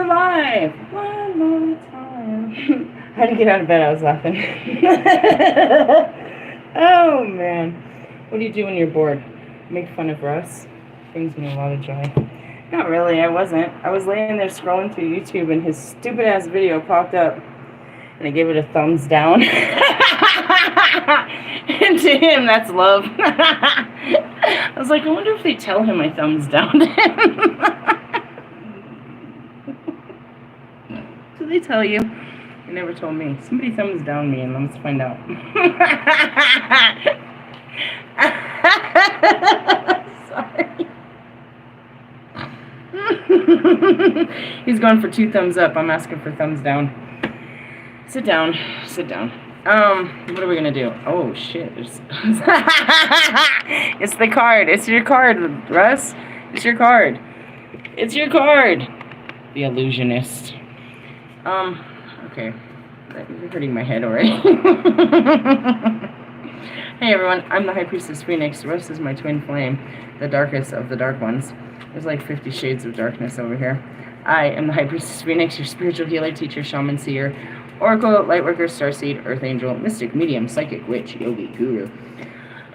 live! One more time. I had to get out of bed, I was laughing. Oh, man. What do you do when you're bored? Make fun of Russ? Brings me a lot of joy. Not really, I wasn't. I was laying there scrolling through YouTube and his stupid ass video popped up. And I gave it a thumbs down. And to him, that's love. I was like, I wonder if they tell him I thumbs down to him. Do they tell you? They never told me. Somebody thumbs down me and let's find out. Sorry. He's going for 2 thumbs up. I'm asking for thumbs down. Sit down. Sit down. What are we gonna do? Oh shit. It's the card. It's your card, Russ. It's your card. It's your card. The illusionist. Okay. You're hurting my head already. Hey everyone, I'm the High Priestess Phoenix. Russ is my twin flame, the darkest of the dark ones. There's like 50 shades of darkness over here. I am the High Priestess Phoenix, your spiritual healer, teacher, shaman, seer, oracle, lightworker, starseed, earth angel, mystic, medium, psychic, witch, yogi, guru,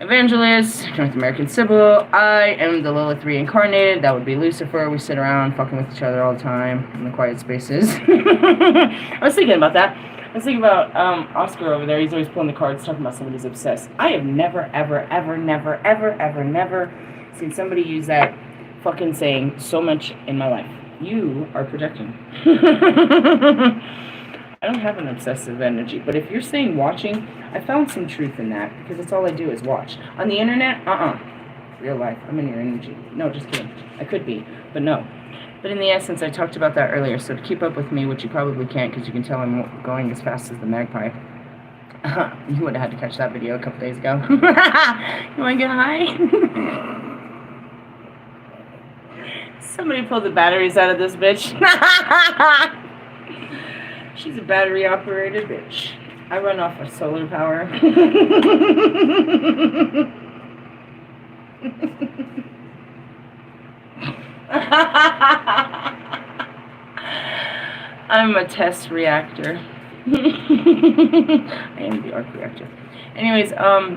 evangelist, North American Sybil. I am the Lilith reincarnated. That would be Lucifer. We sit around fucking with each other all the time in the quiet spaces. I was thinking about that. I was thinking about Oscar over there. He's always pulling the cards, talking about somebody's obsessed. I have never, ever, ever, never, ever, ever, never seen somebody use that fucking saying so much in my life. You are projecting. I don't have an obsessive energy, but if you're saying watching, I found some truth in that, because that's all I do is watch. On the internet, real life, I'm in your energy. No, just kidding. I could be, but no. But in the essence, I talked about that earlier, so to keep up with me, which you probably can't, because you can tell I'm going as fast as the magpie. You would have had to catch that video a couple days ago. You want to get high? Somebody pulled the batteries out of this bitch. She's a battery-operated bitch. I run off of solar power. I'm a test reactor. I am the arc reactor. Anyways,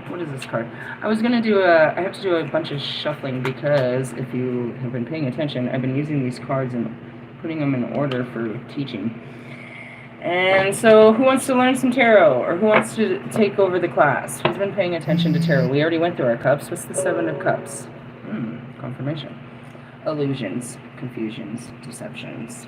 what is this card? I was gonna do I have to do a bunch of shuffling because if you have been paying attention, I've been using these cards and putting them in order for teaching. And so, who wants to learn some tarot? Or who wants to take over the class? Who's been paying attention to tarot? We already went through our cups. What's the 7 of Cups? Confirmation. Illusions, confusions, deceptions.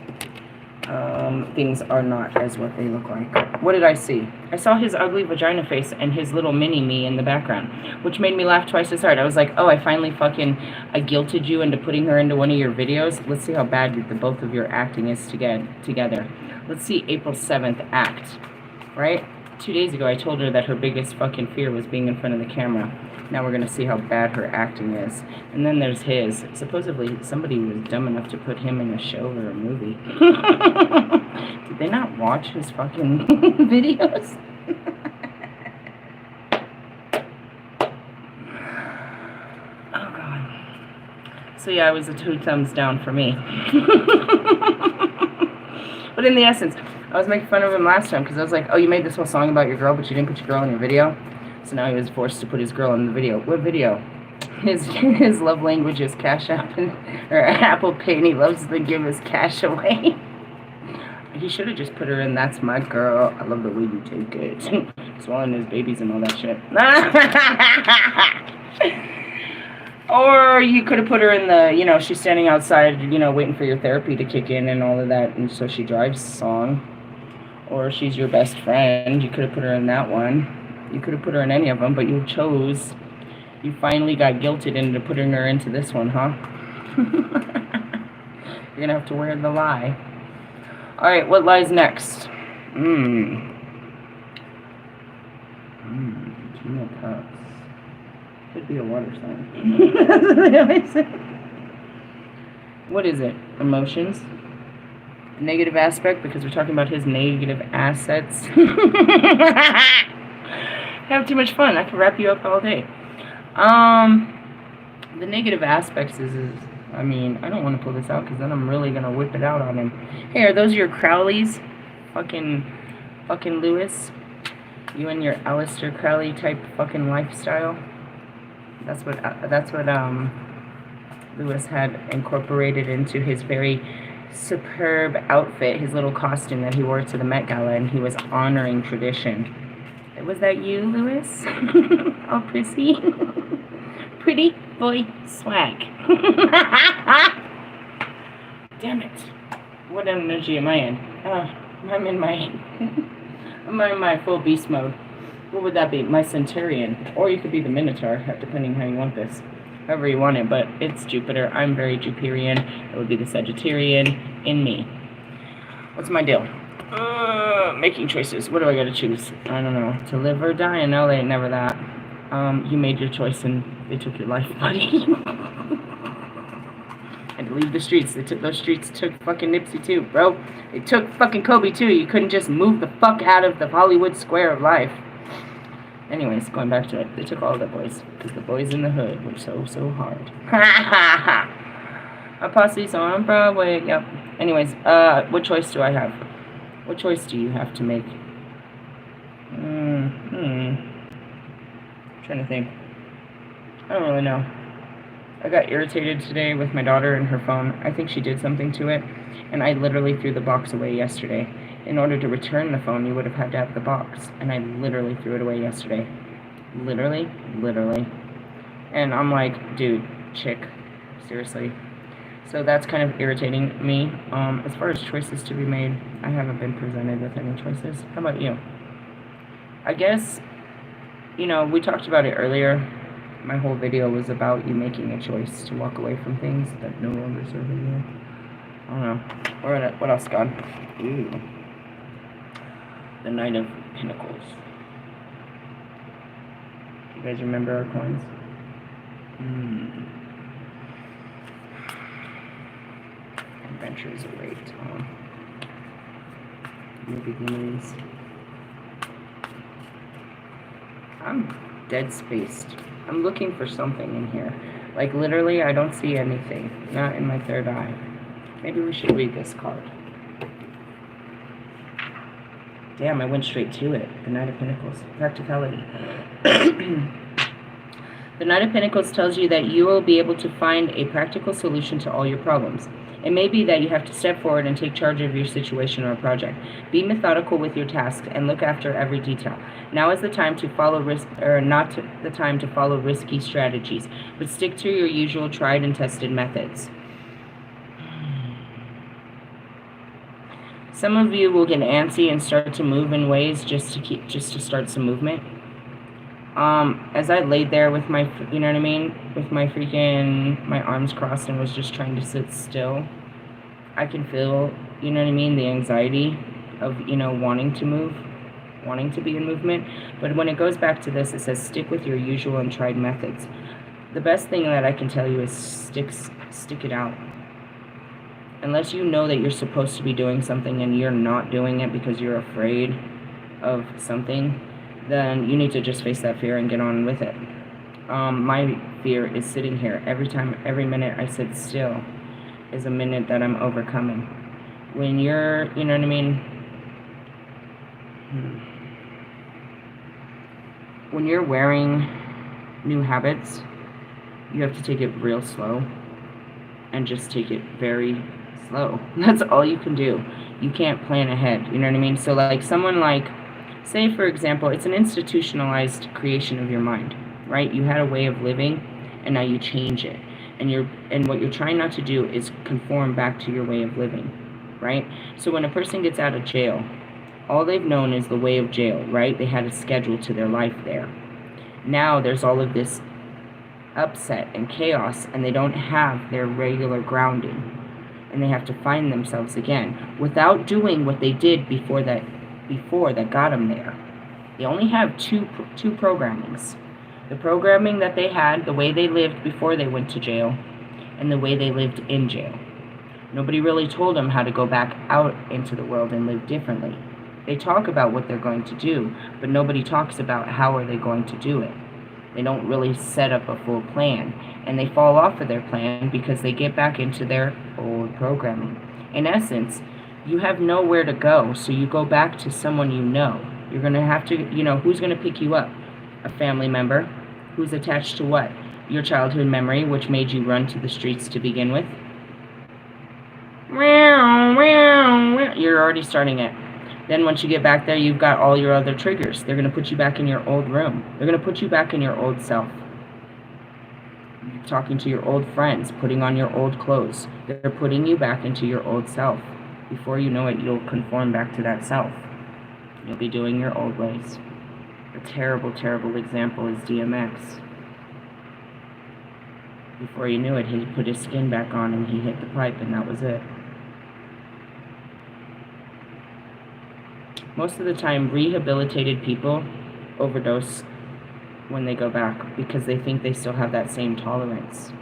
Things are not as what they look like. What did I see? I saw his ugly vagina face and his little mini-me in the background, which made me laugh twice as hard. I was like, oh, I finally I guilted you into putting her into one of your videos. Let's see how bad the both of your acting is together. Let's see April 7th act, right? 2 days ago, I told her that her biggest fucking fear was being in front of the camera. Now we're going to see how bad her acting is. And then there's his. Supposedly, somebody was dumb enough to put him in a show or a movie. Did they not watch his fucking videos? Oh, God. So, yeah, it was a 2 thumbs down for me. But in the essence, I was making fun of him last time because I was like, oh, you made this whole song about your girl, but you didn't put your girl in your video? So now he was forced to put his girl in the video. What video? His love language is Cash App or Apple Pay, and he loves to give his cash away. He should have just put her in That's My Girl. I love the way you take it. Swallowing his babies and all that shit. Or you could have put her in the, she's standing outside, waiting for your therapy to kick in and all of that, and so she drives song. Or she's your best friend. You could have put her in that one. You could have put her in any of them, but you chose. You finally got guilted into putting her into this one, huh? You're going to have to wear the lie. Alright, what lies next? King of Cups. Could be a water sign. What is it? Emotions? Negative aspect, because we're talking about his negative assets. Have too much fun. I could wrap you up all day. The negative aspects is I mean, I don't want to pull this out because then I'm really going to whip it out on him. Hey, are those your Crowleys? Fucking Lewis? You and your Aleister Crowley type fucking lifestyle? That's what Lewis had incorporated into his very superb outfit, his little costume that he wore to the Met Gala, and he was honoring tradition. Was that you, Lewis? Oh, prissy. Pretty boy swag. Damn it. What energy am I in? I'm in my full beast mode. What would that be? My Centurion. Or you could be the Minotaur, depending how you want this. However you want it, but it's Jupiter. I'm very Jupiterian. It would be the Sagittarian in me. What's my deal? Making choices. What do I gotta choose? I don't know. To live or die? No, they ain't never that. You made your choice and they took your life, buddy. And to leave the streets. They took those streets, took fucking Nipsey too, bro. They took fucking Kobe too. You couldn't just move the fuck out of the Hollywood square of life. Anyways, going back to it. They took all the boys. Because the boys in the hood were so hard. Ha ha ha. A posse's on Broadway. Yep. Anyways, what choice do I have? What choice do you have to make? Trying to think. I don't really know. I got irritated today with my daughter and her phone. I think she did something to it, and I literally threw the box away yesterday. In order to return the phone, you would have had to have the box, and I literally threw it away yesterday. Literally. And I'm like, dude, chick, seriously. So that's kind of irritating me. As far as choices to be made, I haven't been presented with any choices. How about you? I guess, you know, we talked about it earlier. My whole video was about you making a choice to walk away from things that no longer serve you. I don't know. What else, God? Ooh. The Knight of Pentacles. You guys remember our coins? Adventures await. New beginnings. I'm dead spaced. I'm looking for something in here. Like, literally, I don't see anything. Not in my third eye. Maybe we should read this card. Damn, I went straight to it. The Knight of Pentacles. Practicality. The Knight of Pentacles tells you that you will be able to find a practical solution to all your problems. It may be that you have to step forward and take charge of your situation or project. Be methodical with your tasks and look after every detail. Now is the time to follow the time to follow risky strategies, but stick to your usual tried and tested methods. Some of you will get antsy and start to move in ways just to start some movement. As I laid there with my, you know what I mean, with my arms crossed and was just trying to sit still, I can feel, you know what I mean, the anxiety of, you know, wanting to move, wanting to be in movement. But when it goes back to this, it says stick with your usual and tried methods. The best thing that I can tell you is stick it out. Unless you know that you're supposed to be doing something and you're not doing it because you're afraid of something, then you need to just face that fear and get on with it. My fear is sitting here. Every minute I sit still is a minute that I'm overcoming. When you're, you know what I mean? When you're wearing new habits, you have to take it real slow and just take it very slow. That's all you can do. You can't plan ahead, you know what I mean? So like someone like, say for example, it's an institutionalized creation of your mind, right? You had a way of living and now you change it. And what you're trying not to do is conform back to your way of living, right? So when a person gets out of jail, all they've known is the way of jail, right? They had a schedule to their life there. Now there's all of this upset and chaos and they don't have their regular grounding. And they have to find themselves again without doing what they did before that got them there. They only have two programmings. The programming that they had, the way they lived before they went to jail, and the way they lived in jail. Nobody really told them how to go back out into the world and live differently. They talk about what they're going to do, but nobody talks about how are they going to do it. They don't really set up a full plan. And they fall off of their plan because they get back into their old programming. In essence, you have nowhere to go, so you go back to someone you know. You're going to have to, who's going to pick you up? A family member. Who's attached to what? Your childhood memory, which made you run to the streets to begin with. You're already starting it. Then once you get back there, you've got all your other triggers. They're going to put you back in your old room. They're going to put you back in your old self. Talking to your old friends, putting on your old clothes. They're putting you back into your old self. Before you know it, you'll conform back to that self. You'll be doing your old ways. A terrible, terrible example is DMX. Before you knew it, he put his skin back on and he hit the pipe, and that was it. Most of the time, rehabilitated people overdose when they go back because they think they still have that same tolerance.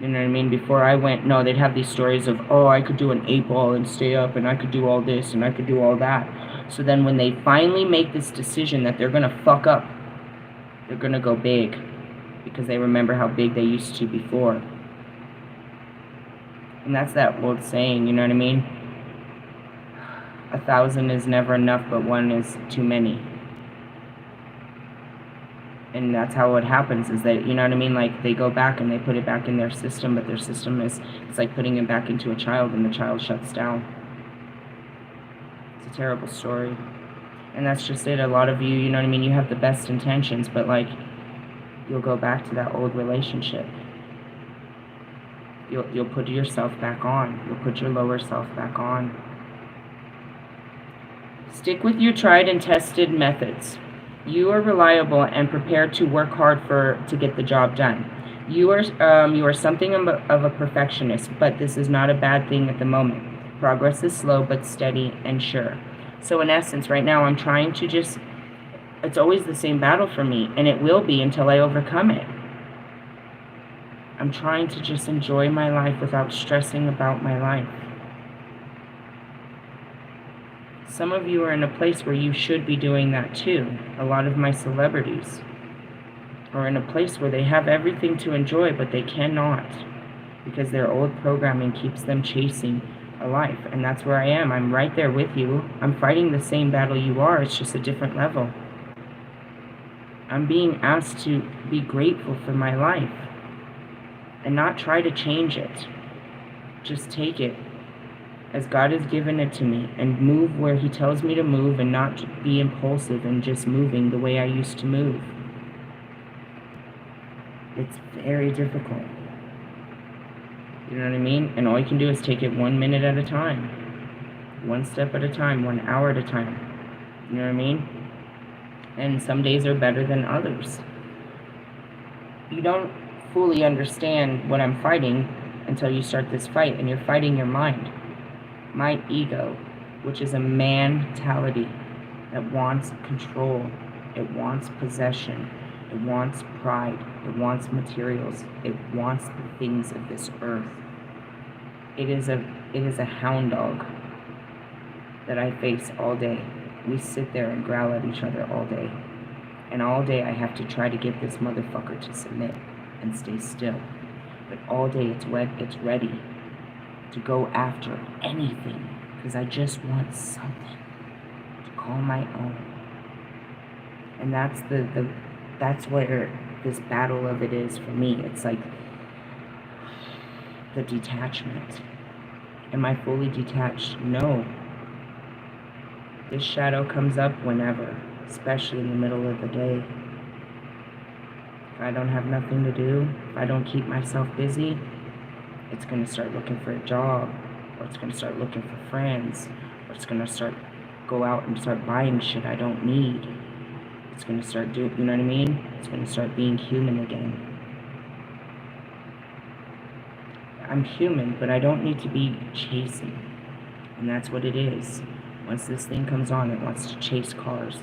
You know what I mean? Before I went, no, they'd have these stories of, oh, I could do an 8-ball and stay up, and I could do all this, and I could do all that. So then when they finally make this decision that they're going to fuck up, they're going to go big because they remember how big they used to before. And that's that old saying, you know what I mean? 1,000 is never enough, but 1 is too many. And that's how it happens, is that, you know what I mean, like, they go back and they put it back in their system, but their system is, it's like putting it back into a child, and the child shuts down. It's a terrible story. And that's just it. A lot of you, you know what I mean, you have the best intentions, but, like, you'll go back to that old relationship. You'll put yourself back on. You'll put your lower self back on. Stick with your tried and tested methods. You are reliable and prepared to work hard to get the job done. You are something of a perfectionist, but this is not a bad thing at the moment. Progress is slow but steady and sure. So in essence, right now I'm trying to just, it's always the same battle for me, and it will be until I overcome it. I'm trying to just enjoy my life without stressing about my life. Some of you are in a place where you should be doing that too. A lot of my celebrities are in a place where they have everything to enjoy, but they cannot because their old programming keeps them chasing a life. And that's where I am. I'm right there with you. I'm fighting the same battle you are. It's just a different level. I'm being asked to be grateful for my life and not try to change it. Just take it as God has given it to me and move where He tells me to move, and not be impulsive and just moving the way I used to move. It's very difficult. You know what I mean? And all you can do is take it 1 minute at a time, 1 step at a time, 1 hour at a time. You know what I mean? And some days are better than others. You don't fully understand what I'm fighting until you start this fight, and you're fighting your mind. My ego, which is a MANtality that wants control, it wants possession, it wants pride, it wants materials, it wants the things of this earth. It is a hound dog that I face all day. We sit there and growl at each other all day. And all day I have to try to get this motherfucker to submit and stay still. But all day it's ready to go after anything, because I just want something to call my own. And that's where this battle of it is for me. It's like the detachment. Am I fully detached? No. This shadow comes up whenever, especially in the middle of the day. If I don't have nothing to do, if I don't keep myself busy, it's going to start looking for a job, or it's going to start looking for friends, or it's going to go out and start buying shit I don't need. It's going to start doing, you know what I mean? It's going to start being human again. I'm human, but I don't need to be chasing. And that's what it is. Once this thing comes on, it wants to chase cars.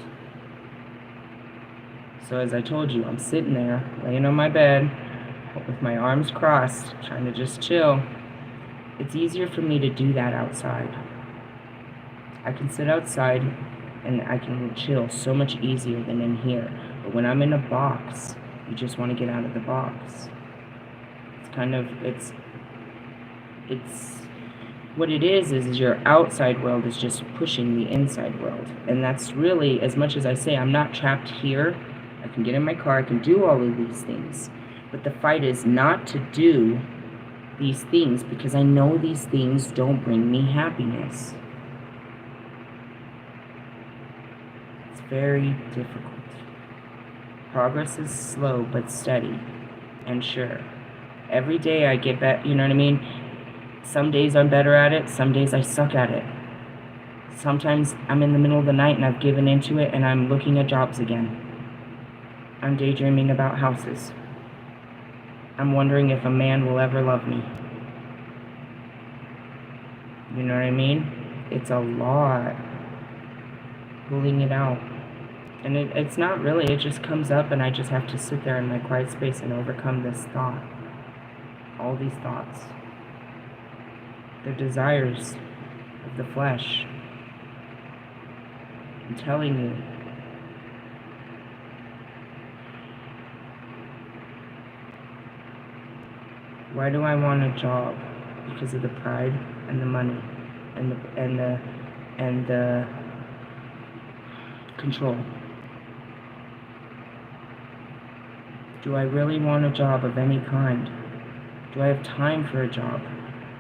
So as I told you, I'm sitting there, laying on my bed, with my arms crossed, trying to just chill. It's easier for me to do that outside. I can sit outside and I can chill so much easier than in here. But when I'm in a box, you just want to get out of the box. It's kind of, it's what it is your outside world is just pushing the inside world. And that's really, as much as I say I'm not trapped here, I can get in my car, I can do all of these things. But the fight is not to do these things because I know these things don't bring me happiness. It's very difficult. Progress is slow but steady and sure. Every day I get better, you know what I mean? Some days I'm better at it, some days I suck at it. Sometimes I'm in the middle of the night and I've given into it and I'm looking at jobs again. I'm daydreaming about houses. I'm wondering if a man will ever love me. You know what I mean? It's a lot. Pulling it out. And it's not really, it just comes up and I just have to sit there in my quiet space and overcome this thought. All these thoughts. The desires of the flesh. I'm telling you. Why do I want a job? Because of the pride and the money and the control. Do I really want a job of any kind? Do I have time for a job?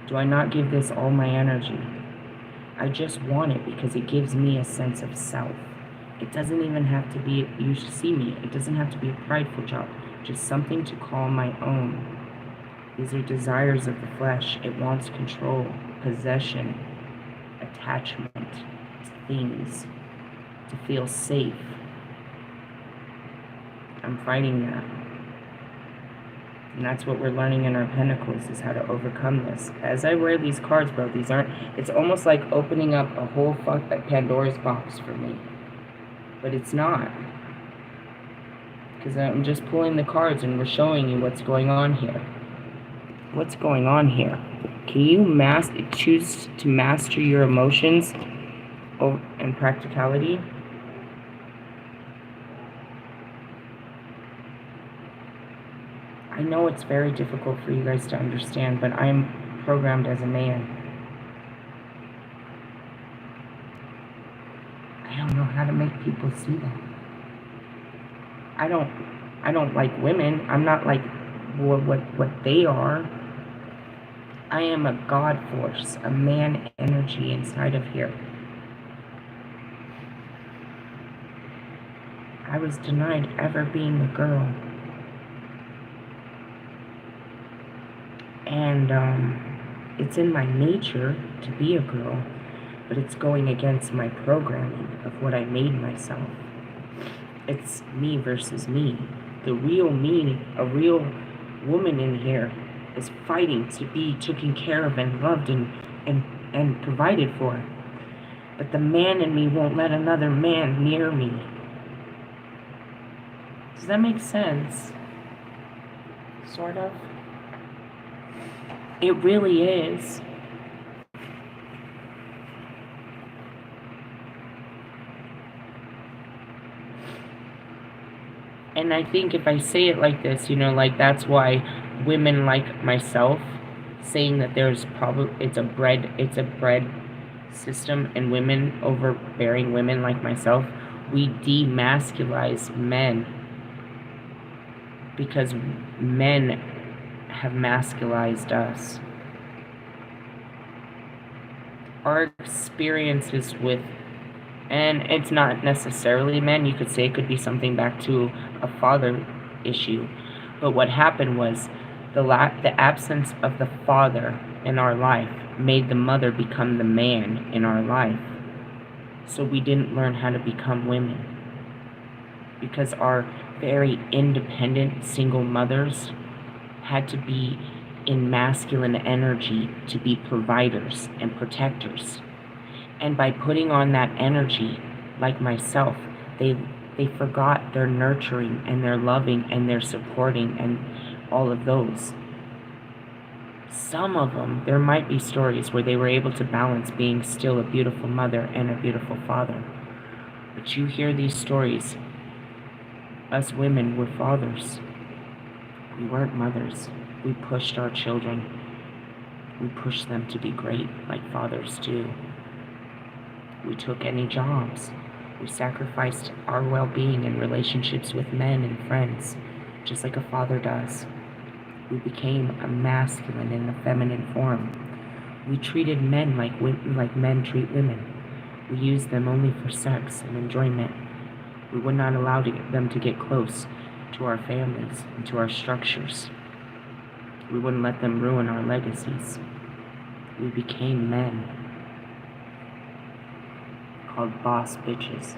Do I not give this all my energy? I just want it because it gives me a sense of self. It doesn't even have to be, you should see me, it doesn't have to be a prideful job, just something to call my own. These are desires of the flesh. It wants control, possession, attachment to things, to feel safe. I'm fighting that. And that's what we're learning in our pentacles, is how to overcome this. As I wear these cards, bro, these aren't, it's almost like opening up a whole Pandora's box for me. But it's not. Because I'm just pulling the cards and we're showing you what's going on here. What's going on here? Can you choose to master your emotions and practicality? I know it's very difficult for you guys to understand, but I'm programmed as a man. I don't know how to make people see that. I don't like women. I'm not like what they are. I am a God force, a man energy inside of here. I was denied ever being a girl. And it's in my nature to be a girl, but it's going against my programming of what I made myself. It's me versus me. The real me, a real woman in here, is fighting to be taken care of and loved and provided for. But the man in me won't let another man near me. Does that make sense? Sort of. It really is. And I think if I say it like this, like that's why women like myself, saying that there's probably it's a bred system, and women overbearing women like myself, we demasculize men because men have masculized us. Our experiences with, and it's not necessarily men, you could say it could be something back to a father issue, but what happened was the absence of the father in our life made the mother become the man in our life. So we didn't learn how to become women, because our very independent single mothers had to be in masculine energy to be providers and protectors. And by putting on that energy, like myself, they forgot their nurturing and their loving and their supporting and all of those. Some of them, there might be stories where they were able to balance being still a beautiful mother and a beautiful father. But you hear these stories, Us women were fathers. We weren't mothers. We pushed our children. We pushed them to be great like fathers do. We took any jobs. We sacrificed our well-being in relationships with men and friends, just like a father does. We became a masculine in a feminine form. We treated men like men treat women. We used them only for sex and enjoyment. We would not allow them to get close to our families and to our structures. We wouldn't let them ruin our legacies. We became men, called boss bitches.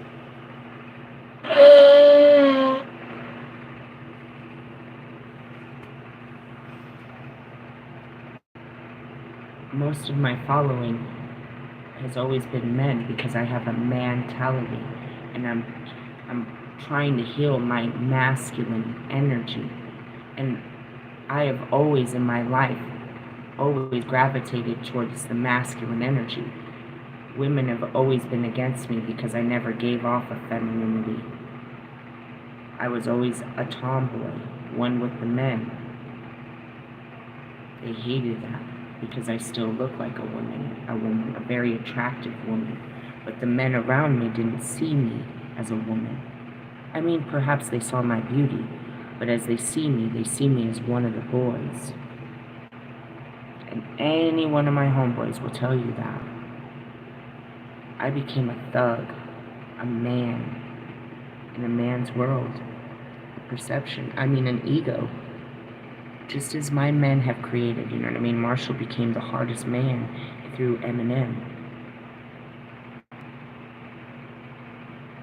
Most of my following has always been men because I have a MANtality, and I'm trying to heal my masculine energy. And I have always in my life always gravitated towards the masculine energy. Women have always been against me because I never gave off a femininity. I was always a tomboy, one with the men. They hated that because I still look like a woman, a very attractive woman. But the men around me didn't see me as a woman. I mean, perhaps they saw my beauty, but as they see me as one of the boys. And any one of my homeboys will tell you that. I became a thug, a man, in a man's world, a perception, an ego. Just as my men have created, you know what I mean? Marshall became the hardest man through Eminem.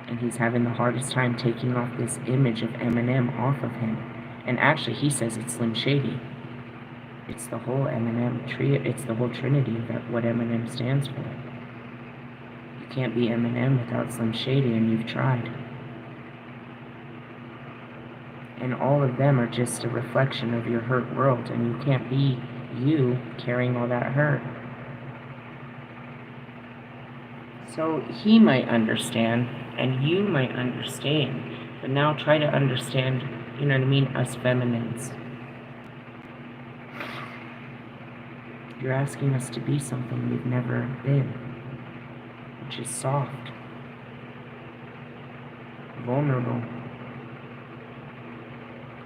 And he's having the hardest time taking off this image of Eminem off of him. And actually, he says it's Slim Shady. It's the whole Eminem trio. It's the whole trinity of what Eminem stands for. You can't be Eminem without Slim Shady, and you've tried. And all of them are just a reflection of your hurt world, and you can't be you carrying all that hurt. So he might understand, and you might understand, but now try to understand, you know what I mean, us feminines. You're asking us to be something we've never been, which is soft, vulnerable,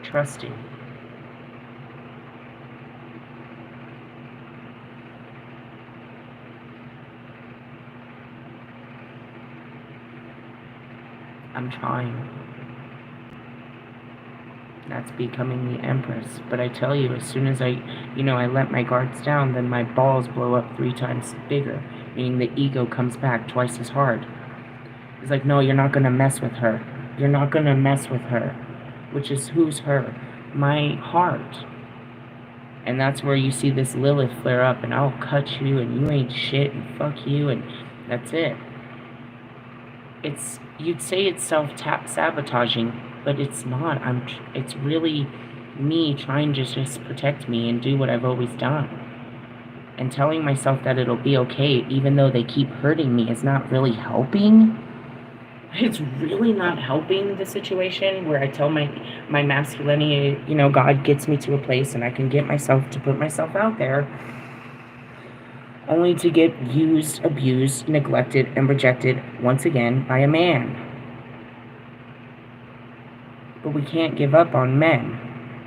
trusting. I'm trying. That's becoming the Empress. But I tell you, as soon as I let my guards down, then my balls blow up 3 times bigger, meaning the ego comes back twice as hard. It's like, no, you're not going to mess with her. You're not going to mess with her. Which is, who's her? My heart. And that's where you see this LILITH flare up, and I'll cut you, and you ain't shit, and fuck you, and that's it. You'd say it's self-sabotaging, but it's not. It's really me trying to just protect me and do what I've always done. And telling myself that it'll be okay, even though they keep hurting me, is not really helping. It's really not helping the situation where I tell my masculinity, God gets me to a place and I can get myself to put myself out there, only to get used, abused, neglected, and rejected once again by a man. But we can't give up on men.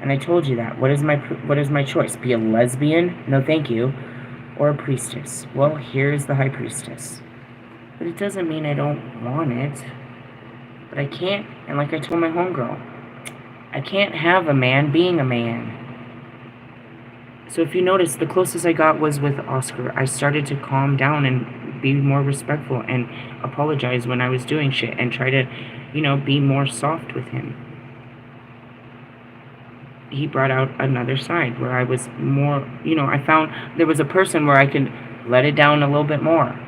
And I told you that. What is my choice? Be a lesbian? No, thank you. Or a priestess? Well, here's the high priestess. But it doesn't mean I don't want it. But I can't, and like I told my homegirl, I can't have a man being a man. So if you notice, the closest I got was with Oscar. I started to calm down and be more respectful and apologize when I was doing shit and try to, be more soft with him. He brought out another side where I was more, I found there was a person where I could let it down a little bit more.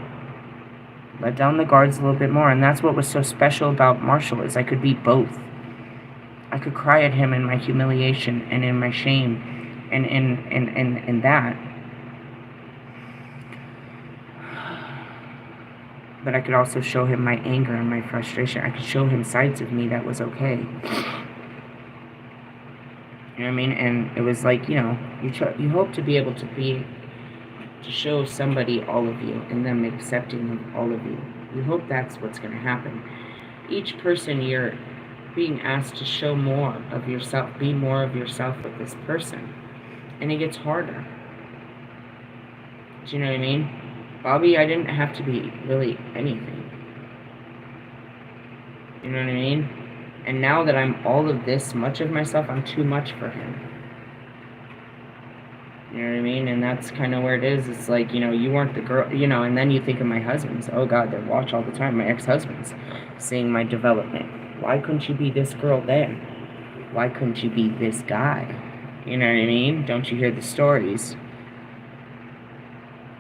Let down the guards a little bit more. And that's what was so special about Marshall, is I could be both. I could cry at him in my humiliation and in my shame and in that. but I could also show him my anger and my frustration. I could show him sides of me that was okay. You know what I mean? And it was like, you know, you hope to be able to show somebody all of you and them accepting of all of you. You hope that's what's going to happen. Each person you're being asked to show more of yourself, be more of yourself with this person. And it gets harder. Do you know what I mean? Bobby, I didn't have to be really anything. You know what I mean? And now that I'm all of this much of myself, I'm too much for him. You know what I mean? And that's kind of where it is. It's like, you know, you weren't the girl, you know, and then you think of my husbands. Oh, God, they watch all the time. My ex-husbands seeing my development. Why couldn't you be this girl then? Why couldn't you be this guy? You know what I mean? Don't you hear the stories?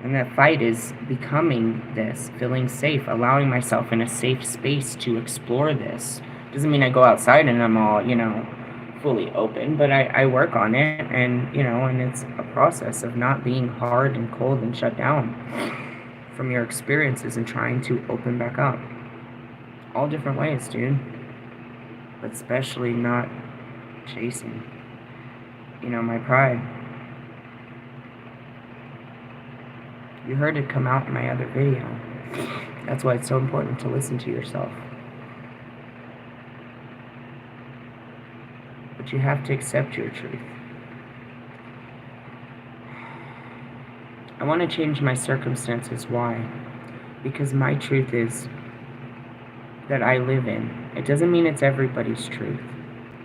And that fight is becoming this, feeling safe, allowing myself in a safe space to explore this. Doesn't mean I go outside and I'm all, you know, fully open, but I work on it, and, you know, and it's a process of not being hard and cold and shut down from your experiences and trying to open back up. All different ways, dude. But especially not chasing, you know, my pride. You heard it come out in my other video. That's why it's so important to listen to yourself. But you have to accept your truth. I want to change my circumstances. Why? Because my truth is that I live in. It doesn't mean it's everybody's truth.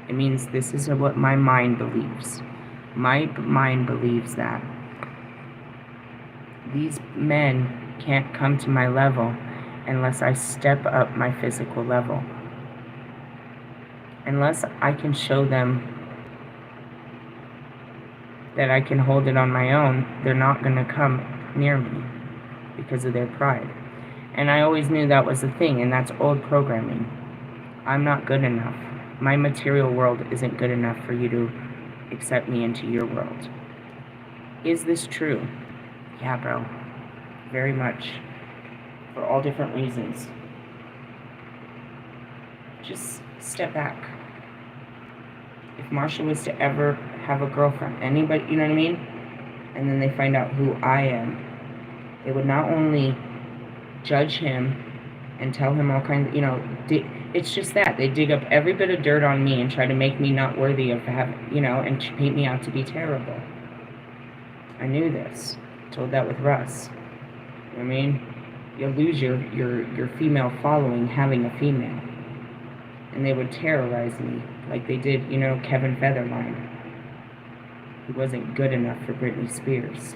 It means this is what my mind believes. My mind believes that these men can't come to my level unless I step up my physical level. Unless I can show them that I can hold it on my own, they're not going to come near me because of their pride. And I always knew that was the thing, and that's old programming. I'm not good enough. My material world isn't good enough for you to accept me into your world. Is this true? Yeah, bro. Very much. For all different reasons. Just step back. If Marsha was to ever have a girlfriend, anybody, you know what I mean? And then they find out who I am, they would not only judge him and tell him all kinds of, you know, it's just that. They dig up every bit of dirt on me and try to make me not worthy of having, you know, and paint me out to be terrible. I knew this. Told that with Russ. You know what I mean? You'll lose your female following having a female. And they would terrorize me like they did, you know, Kevin Federline. He wasn't good enough for Britney Spears.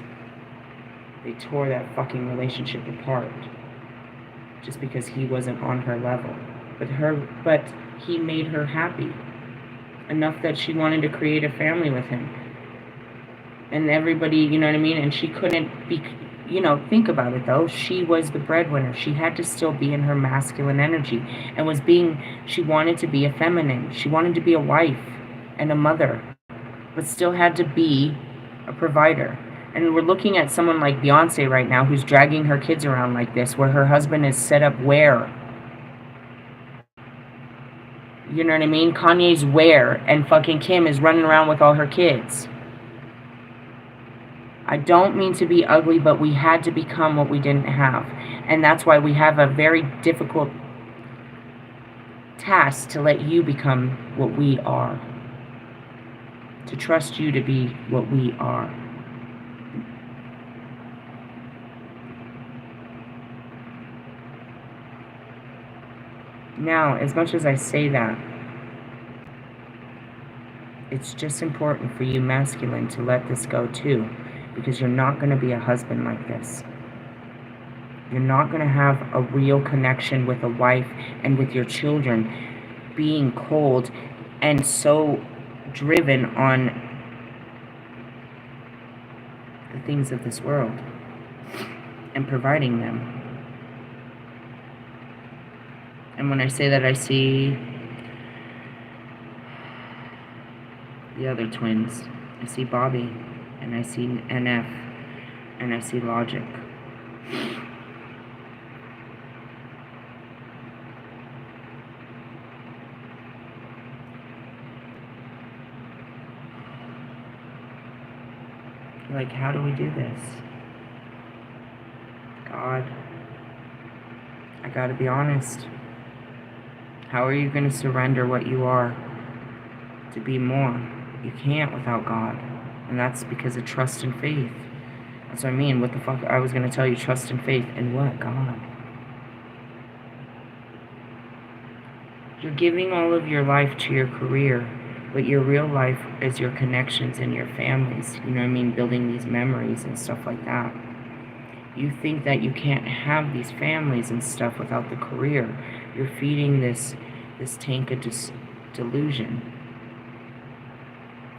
They tore that fucking relationship apart just because he wasn't on her level. But he made her happy enough that she wanted to create a family with him. And everybody, you know what I mean? And she couldn't be, you know, think about it though. She was the breadwinner. She had to still be in her masculine energy and she wanted to be a feminine. She wanted to be a wife and a mother, but still had to be a provider. And we're looking at someone like Beyonce right now who's dragging her kids around like this, where her husband is set up where? You know what I mean? Kanye's where, and fucking Kim is running around with all her kids. I don't mean to be ugly, but we had to become what we didn't have. And that's why we have a very difficult task to let you become what we are. To trust you to be what we are. Now, as much as I say that, it's just important for you masculine to let this go too. Because you're not going to be a husband like this. You're not going to have a real connection with a wife and with your children being cold and so driven on the things of this world and providing them. And when I say that, I see the other twins. I see Bobby. And I see NF, and I see Logic. Like, how do we do this? God, I gotta be honest. How are you gonna surrender what you are to be more? You can't without God. And that's because of trust and faith. That's what I mean. What the fuck? I was gonna tell you trust and faith in what? God. You're giving all of your life to your career, but your real life is your connections and your families. You know what I mean? Building these memories and stuff like that. You think that you can't have these families and stuff without the career. You're feeding this tank of delusion.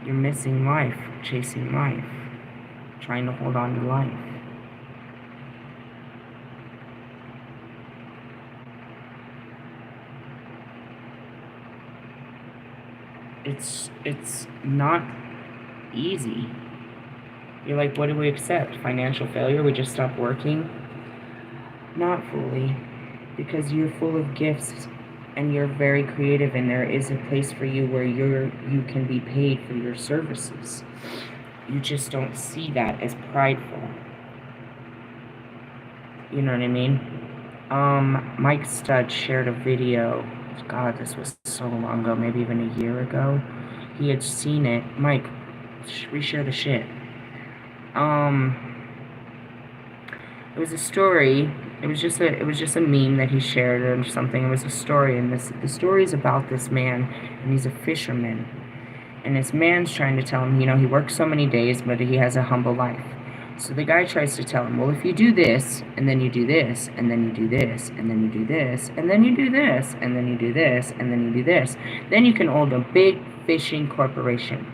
You're missing life, chasing life, trying to hold on to life. It's not easy. You're like, what do we accept? Financial failure? We just stop working? Not fully, because you're full of gifts and you're very creative, and there is a place for you where you can be paid for your services. You just don't see that as prideful. You know what I mean? Mike Stud shared a video. God, this was so long ago, maybe even a year ago. He had seen it. Mike, reshare the shit. It was a story. It was just a meme that he shared or something. It was a story, and the story is about this man, and he's a fisherman. And this man's trying to tell him, you know, he works so many days, but he has a humble life. So the guy tries to tell him, well, if you do this, and then you do this, and then you do this, and then you do this, and then you do this, and then you do this, and then you do this, then you can own a big fishing corporation,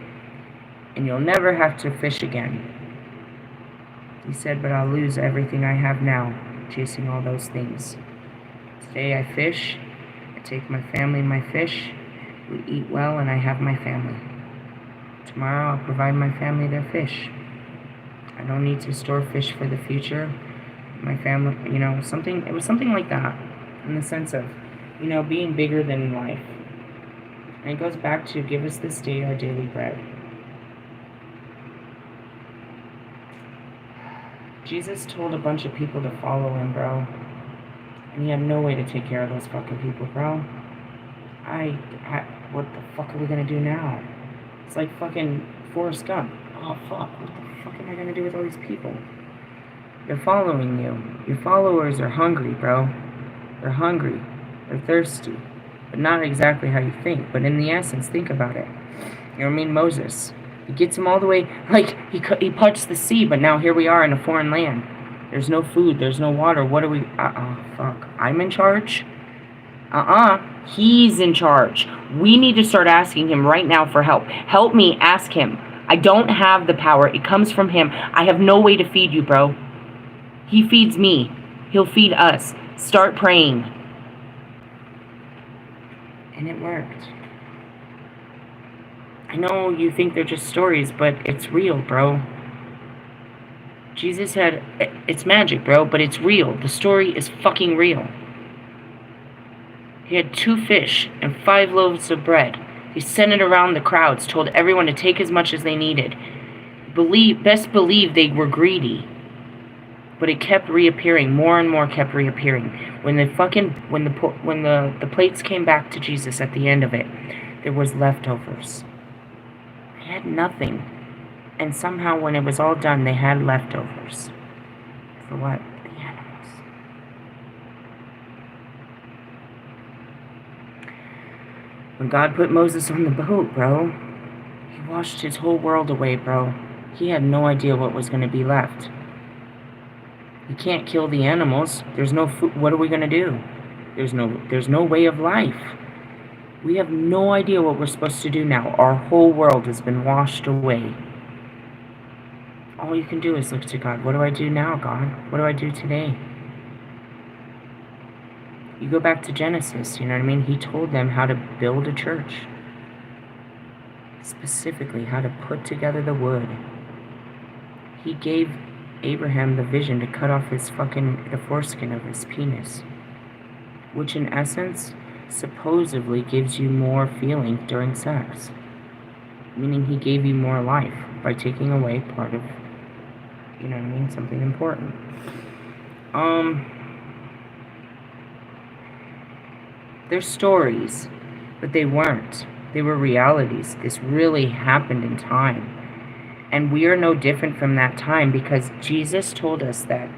and you'll never have to fish again. He said, but I'll lose everything I have now, chasing all those things. Today I fish, I take my family and my fish, we eat well, and I have my family. Tomorrow I'll provide my family their fish. I don't need to store fish for the future. My family, you know, it was something like that, in the sense of, you know, being bigger than life. And it goes back to, give us this day our daily bread. Jesus told a bunch of people to follow him, bro. And he had no way to take care of those fucking people, bro. What the fuck are we gonna do now? It's like fucking Forrest Gump. Oh, fuck, what the fuck am I gonna do with all these people? They're following you. Your followers are hungry, bro. They're hungry. They're thirsty. But not exactly how you think. But in the essence, think about it. You know what I mean? Moses. He gets him all the way, like, he parts the sea, but now here we are in a foreign land. There's no food. There's no water. What are we... fuck. I'm in charge? He's in charge. We need to start asking him right now for help. Help me, ask him. I don't have the power. It comes from him. I have no way to feed you, bro. He feeds me. He'll feed us. Start praying. And it worked. I know you think they're just stories, but it's real, bro. Jesus had... It's magic, bro, but it's real. The story is fucking real. He had 2 fish and 5 loaves of bread. He sent it around the crowds, told everyone to take as much as they needed. Best believe they were greedy. But it kept reappearing. More and more kept reappearing. When the plates came back to Jesus at the end of it, there was leftovers. They had nothing. And somehow when it was all done, they had leftovers. For what? The animals. When God put Moses on the boat, bro, he washed his whole world away, bro. He had no idea what was going to be left. You can't kill the animals. There's no food. What are we going to do? There's no way of life. We have no idea what we're supposed to do now. Our whole world has been washed away. All you can do is look to God. What do I do now, God? What do I do today? You go back to Genesis, you know what I mean? He told them how to build a church. Specifically, how to put together the wood. He gave Abraham the vision to cut off the foreskin of his penis. Which in essence, supposedly gives you more feeling during sex. Meaning he gave you more life by taking away part of You know what I mean? Something important. They're stories, but they weren't. They were realities. This really happened in time. And we are no different from that time because Jesus told us that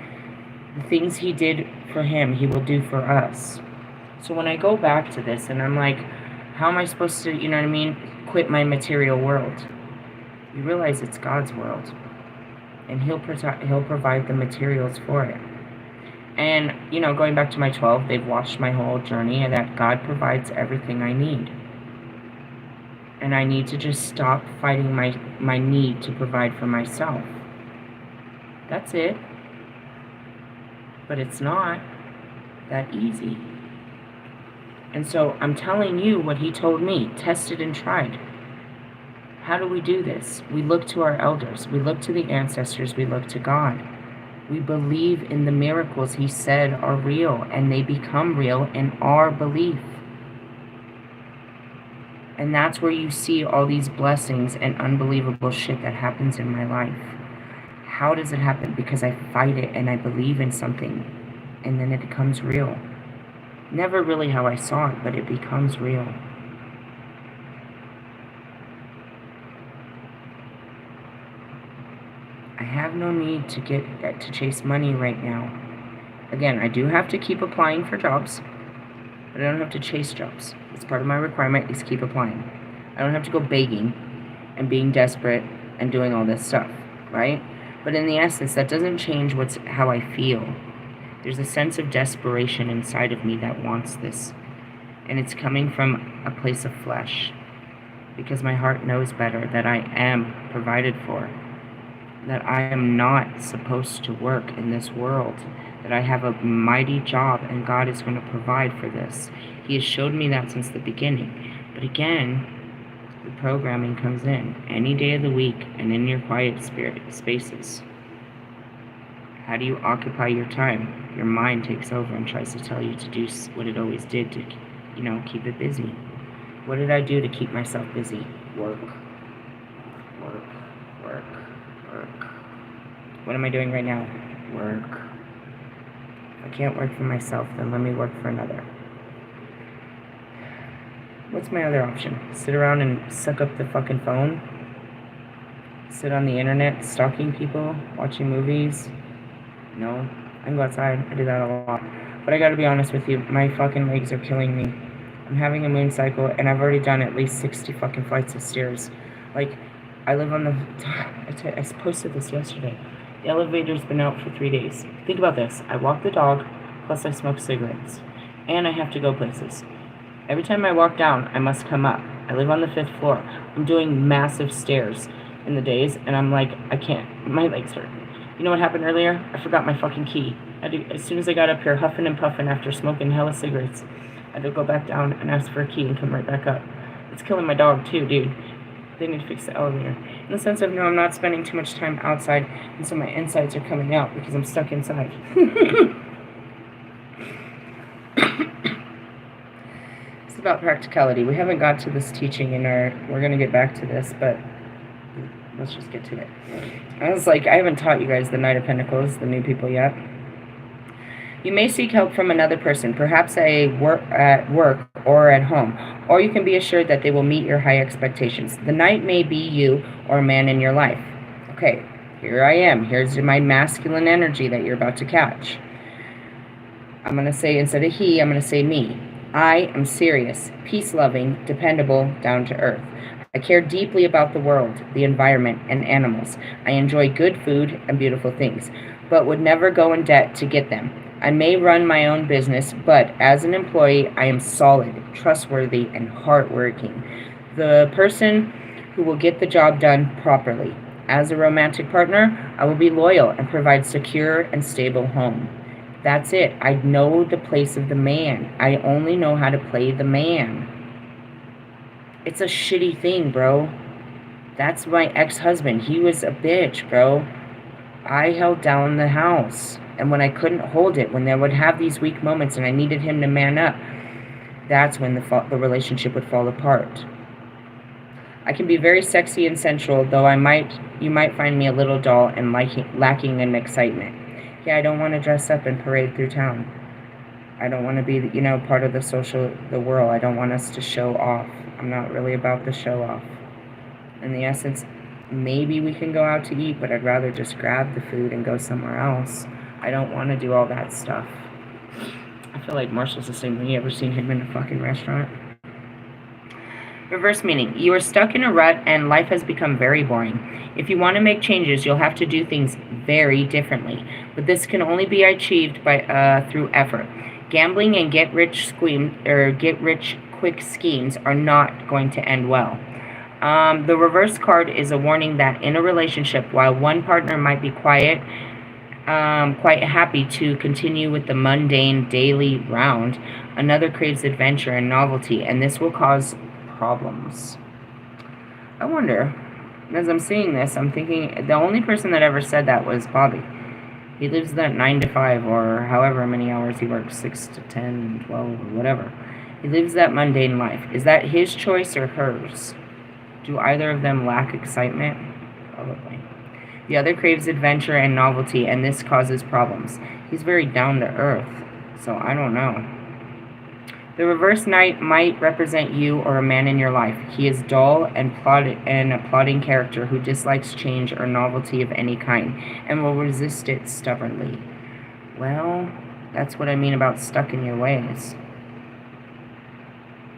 the things he did for him, he will do for us. So when I go back to this and I'm like, how am I supposed to, you know what I mean, quit my material world? You realize it's God's world. And he'll provide the materials for it. And, you know, going back to my 12, they've watched my whole journey and that God provides everything I need. And I need to just stop fighting my need to provide for myself. That's it. But it's not that easy. And so I'm telling you what he told me, tested and tried. How do we do this? We look to our elders. We look to the ancestors. We look to God. We believe in the miracles he said are real, and they become real in our belief. And that's where you see all these blessings and unbelievable shit that happens in my life. How does it happen? Because I fight it and I believe in something, and then it becomes real. Never really how I saw it, but it becomes real. I have no need to chase money right now. Again, I do have to keep applying for jobs, but I don't have to chase jobs. It's part of my requirement is keep applying. I don't have to go begging and being desperate and doing all this stuff, right? But in the essence, that doesn't change how I feel. There's a sense of desperation inside of me that wants this. And it's coming from a place of flesh. Because my heart knows better that I am provided for. That I am not supposed to work in this world. That I have a mighty job and God is going to provide for this. He has showed me that since the beginning. But again, the programming comes in any day of the week and in your quiet spaces. How do you occupy your time? Your mind takes over and tries to tell you to do what it always did to, keep it busy. What did I do to keep myself busy? Work. What am I doing right now? Work. If I can't work for myself, then let me work for another. What's my other option? Sit around and suck up the fucking phone? Sit on the internet stalking people? Watching movies? No. I can go outside. I do that a lot. But I gotta be honest with you, my fucking legs are killing me. I'm having a moon cycle, and I've already done at least 60 fucking flights of stairs. Like, I live on the... I posted this yesterday. The elevator's been out for 3 days. Think about this. I walk the dog, plus I smoke cigarettes. And I have to go places. Every time I walk down, I must come up. I live on the 5th floor. I'm doing massive stairs in the days, and I'm like, I can't. My legs hurt. You know what happened earlier? I forgot my fucking key. As soon as I got up here, huffing and puffing after smoking hella cigarettes, I had to go back down and ask for a key and come right back up. It's killing my dog too, dude. They need to fix the elevator. In the sense of, no, I'm not spending too much time outside, and so my insides are coming out because I'm stuck inside. It's about practicality. We haven't got to this teaching we're going to get back to this, but let's just get to it. I was like, I haven't taught you guys the Knight of Pentacles, the new people yet. You may seek help from another person, perhaps at work or at home, or you can be assured that they will meet your high expectations. The Knight may be you or a man in your life. Okay, here I am. Here's my masculine energy that you're about to catch. I'm going to say, instead of he, I'm going to say me. I am serious, peace-loving, dependable, down to earth. I care deeply about the world, the environment, and animals. I enjoy good food and beautiful things, but would never go in debt to get them. I may run my own business, but as an employee, I am solid, trustworthy, and hardworking. The person who will get the job done properly. As a romantic partner, I will be loyal and provide secure and stable home. That's it. I know the place of the man. I only know how to play the man. It's a shitty thing, bro. That's my ex-husband. He was a bitch, bro. I held down the house. And when I couldn't hold it, when they would have these weak moments and I needed him to man up, that's when the relationship would fall apart. I can be very sexy and sensual, though you might find me a little dull and lacking in excitement. Yeah, I don't want to dress up and parade through town. I don't want to be, part of the world. I don't want us to show off. I'm not really about the show off. In the essence, maybe we can go out to eat, but I'd rather just grab the food and go somewhere else. I don't want to do all that stuff. I feel like Marshall's the same way. You ever seen him in a fucking restaurant? Reverse meaning. You are stuck in a rut and life has become very boring. If you want to make changes, you'll have to do things very differently. But this can only be achieved through effort. Gambling and get rich quick schemes are not going to end well. The reverse card is a warning that in a relationship, while one partner might be quite happy to continue with the mundane daily round, another craves adventure and novelty, and this will cause problems. I wonder, as I'm seeing this, I'm thinking the only person that ever said that was Bobby. He lives that 9 to 5 or however many hours he works, 6 to 10, 12, or whatever. He lives that mundane life. Is that his choice or hers? Do either of them lack excitement? Probably. The other craves adventure and novelty, and this causes problems. He's very down to earth, so I don't know. The reverse knight might represent you or a man in your life. He is dull and a plodding character who dislikes change or novelty of any kind and will resist it stubbornly. Well, that's what I mean about stuck in your ways.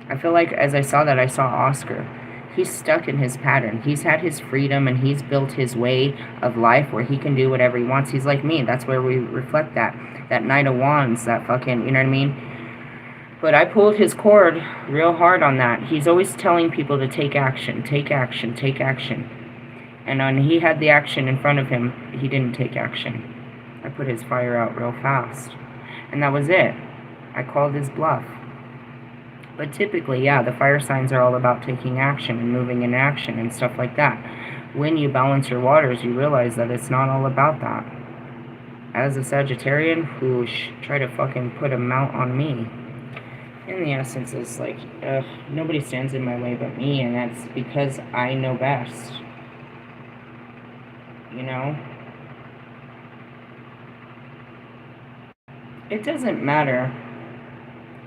I feel like as I saw that, I saw Oscar. He's stuck in his pattern. He's had his freedom and he's built his way of life where he can do whatever he wants. He's like me. That's where we reflect that. That Knight of Wands, that fucking, you know what I mean? But I pulled his cord real hard on that. He's always telling people to take action, take action, take action. And when he had the action in front of him, he didn't take action. I put his fire out real fast. And that was it. I called his bluff. But typically, yeah, the fire signs are all about taking action and moving in action and stuff like that. When you balance your waters, you realize that it's not all about that. As a Sagittarian who tried to fucking put a mount on me, in the essence, it's like, nobody stands in my way but me, and that's because I know best. You know? It doesn't matter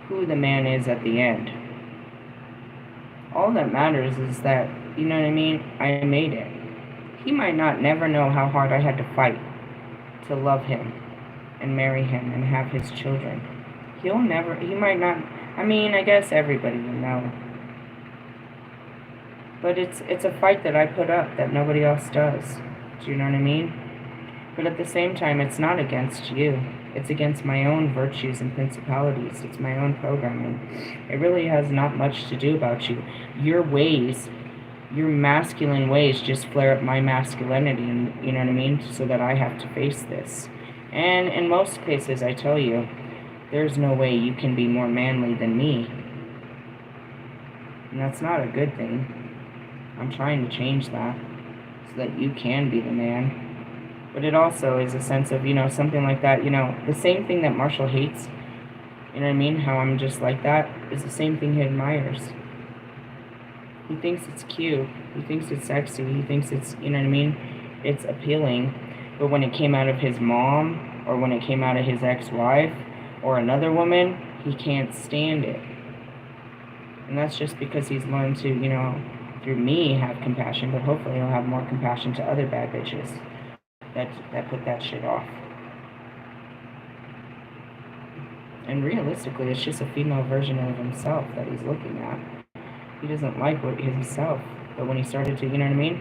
who the man is at the end. All that matters is that, you know what I mean, I made it. He might not never know how hard I had to fight to love him and marry him and have his children. He might not, I mean, I guess everybody will know. But it's a fight that I put up that nobody else does. Do you know what I mean? But at the same time, it's not against you. It's against my own virtues and principalities. It's my own programming. It really has not much to do about you. Your ways, your masculine ways just flare up my masculinity, and you know what I mean? So that I have to face this. And in most cases, I tell you, there's no way you can be more manly than me. And that's not a good thing. I'm trying to change that so that you can be the man. But it also is a sense of, something like that, the same thing that Marshall hates, you know what I mean? How I'm just like that is the same thing he admires. He thinks it's cute. He thinks it's sexy. He thinks it's, you know what I mean? It's appealing. But when it came out of his mom, or when it came out of his ex-wife, or another woman, he can't stand it. And that's just because he's learned to, through me, have compassion, but hopefully he'll have more compassion to other bad bitches that put that shit off. And realistically, it's just a female version of himself that he's looking at. He doesn't like himself, but when he started to, you know what I mean?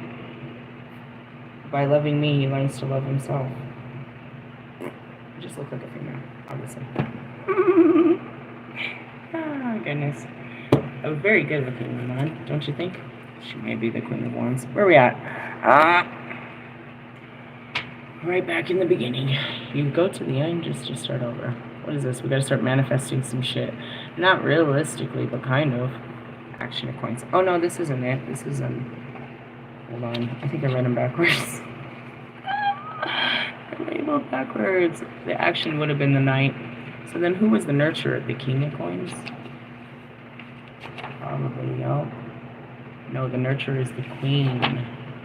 By loving me, he learns to love himself. I just look like a female, obviously. Oh, goodness. A very good looking woman, don't you think? She may be the Queen of Wands. Where are we at? Right back in the beginning. You go to the end just to start over. What is this? We gotta start manifesting some shit. Not realistically, but kind of. Action of coins. Oh no, this isn't it. This is hold on. I think I read them backwards. I labeled backwards. The action would have been the knight. So then who was the nurturer? The king of coins? Probably, yo. No, the nurturer is the queen.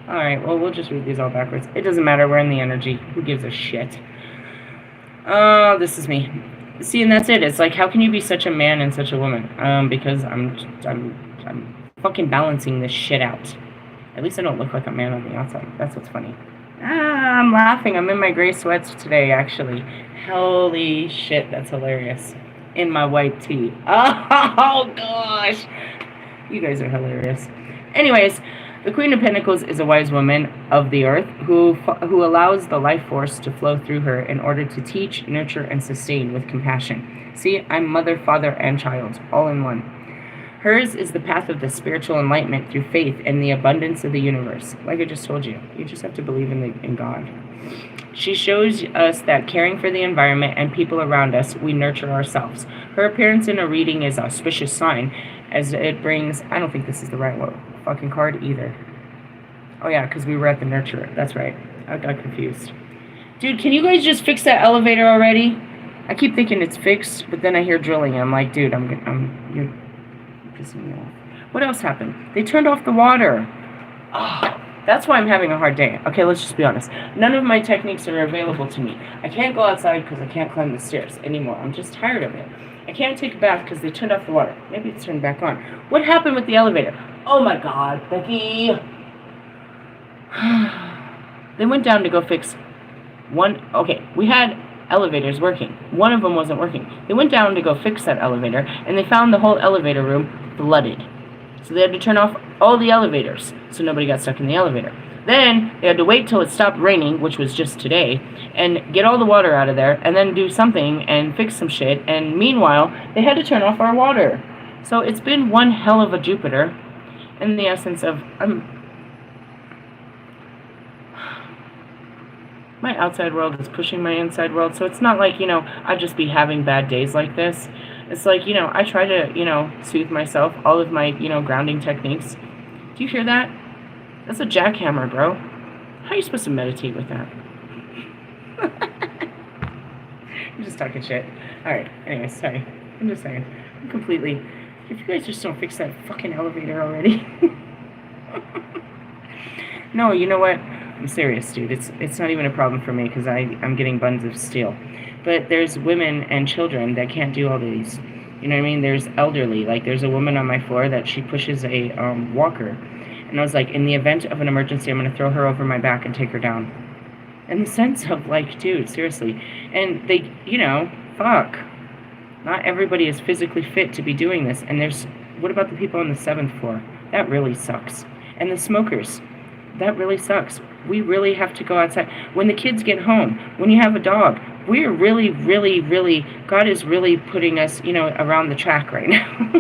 Alright, well, we'll just read these all backwards. It doesn't matter. We're in the energy. Who gives a shit? Oh, this is me. See, and that's it. It's like, how can you be such a man and such a woman? Because I'm fucking balancing this shit out. At least I don't look like a man on the outside. That's what's funny. I'm laughing. I'm in my gray sweats today, actually. Holy shit, that's hilarious. In my white tee. Oh, gosh. You guys are hilarious. Anyways, the Queen of Pentacles is a wise woman of the earth who allows the life force to flow through her in order to teach, nurture, and sustain with compassion. See, I'm mother, father, and child, all in one. Hers is the path of the spiritual enlightenment through faith and the abundance of the universe. Like I just told you, you just have to believe in God. She shows us that caring for the environment and people around us, we nurture ourselves. Her appearance in a reading is an auspicious sign, as it brings... I don't think this is the right fucking card either. Oh yeah, because we were at the nurturer. That's right. I got confused. Dude, can you guys just fix that elevator already? I keep thinking it's fixed, but then I hear drilling, and I'm like, dude, you're pissing me off. What else happened? They turned off the water. Oh, that's why I'm having a hard day. Okay, let's just be honest. None of my techniques are available to me. I can't go outside because I can't climb the stairs anymore. I'm just tired of it. I can't take a bath because they turned off the water. Maybe it's turned back on. What happened with the elevator? Oh my God, Becky. They went down to go fix one. Okay, we had elevators working. One of them wasn't working. They went down to go fix that elevator, and they found the whole elevator room flooded. So they had to turn off all the elevators so nobody got stuck in the elevator. Then they had to wait till it stopped raining, which was just today, and get all the water out of there, and then do something and fix some shit. And meanwhile, they had to turn off our water. So it's been one hell of a Jupiter, in the essence of my outside world is pushing my inside world. So it's not like, I'd just be having bad days like this. It's like, I try to, soothe myself, all of my, grounding techniques. Do you hear that? That's a jackhammer, bro. How are you supposed to meditate with that? I'm just talking shit. Alright, anyway, sorry. I'm just saying. I'm completely... If you guys just don't fix that fucking elevator already. No, you know what? I'm serious, dude. It's not even a problem for me because I'm getting buns of steel. But there's women and children that can't do all these. You know what I mean? There's elderly. Like, there's a woman on my floor that she pushes a walker. And I was like, in the event of an emergency, I'm going to throw her over my back and take her down. In the sense of, like, dude, seriously. And they, fuck. Not everybody is physically fit to be doing this. And what about the people on the 7th floor? That really sucks. And the smokers. That really sucks. We really have to go outside. When the kids get home, when you have a dog, we're really, really, really, God is really putting us, around the track right now.